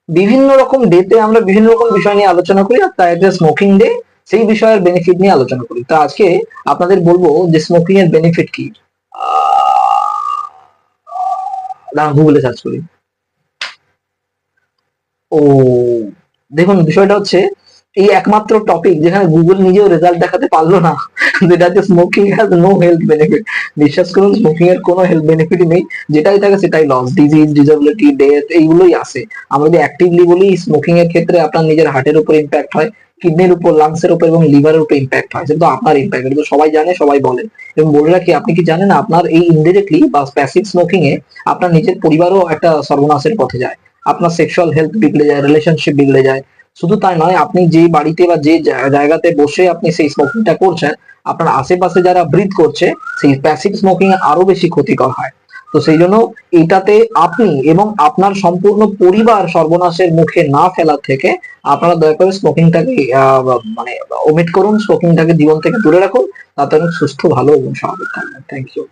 বিভিন্ন রকম ডেতে আমরা বিভিন্ন রকম বিষয় নিয়ে আলোচনা করি, আর তাই যে স্মোকিং ডে সেই বিষয়ের বেনিফিট নিয়ে আলোচনা করি। তো আজকে আপনাদের বলবো যে স্মোকিং এর বেনিফিট কি। গুগলে সার্চ করি। ও দেখুন, বিষয়টা হচ্ছে এই একমাত্র টপিক যেখানে গুগল নিজেও রেজাল্ট দেখাতে পারলো না, যেটা হচ্ছে smoking has no health benefit. বিশ্বাস করুন, স্মোকিং এর কোনো হেলথ বেনিফিটই নেই, যেটাই থাকে সেটাই লস, ডিজিজ, ডিসেবিলিটি, ডেথ, এইগুলোই আসে। আমরা যদি অ্যাক্টিভলি বলি, স্মোকিং এর ক্ষেত্রে আপনার নিজের হার্টের উপর ইম্প্যাক্ট হয়, কিডনির উপর, লাংস এর উপর এবং লিভারের উপর ইম্প্যাক্ট হয়, কিন্তু আপনার ইম্প্যাক্ট, এটা তো সবাই জানে, সবাই বলে। এবং বলে রাখি, আপনি কি জানেন আপনার এই ইনডিরেক্টলি বা প্যাসিভ স্মোকিং এ আপনার নিজের পরিবারও একটা সর্বনাশের পথে যায়। আপনার সেক্সুয়াল হেলথ বিগড়ে যায়, রিলেশনশিপ বিগড়ে যায়। শুধু তাই নয়, আপনি যে বাড়িতে বা যে জায়গাতে বসে আপনি সেই স্মোকিংটা করছেন, আপনার আশেপাশে যারা ব্রিথ করছে, সেই প্যাসিভ স্মোকিং আরো বেশি ক্ষতিকর হয়। তো সেই জন্য এটাতে আপনি এবং আপনার সম্পূর্ণ পরিবার সর্বনাশের মুখে না ফেলার থেকে আপনারা দয়া করে স্মোকিংটাকে মানে ওমিট করুন, স্মোকিংটাকে জীবন থেকে দূরে রাখুন। তাতে অনেক সুস্থ, ভালো এবং স্বাভাবিক থাকবেন। Thank you.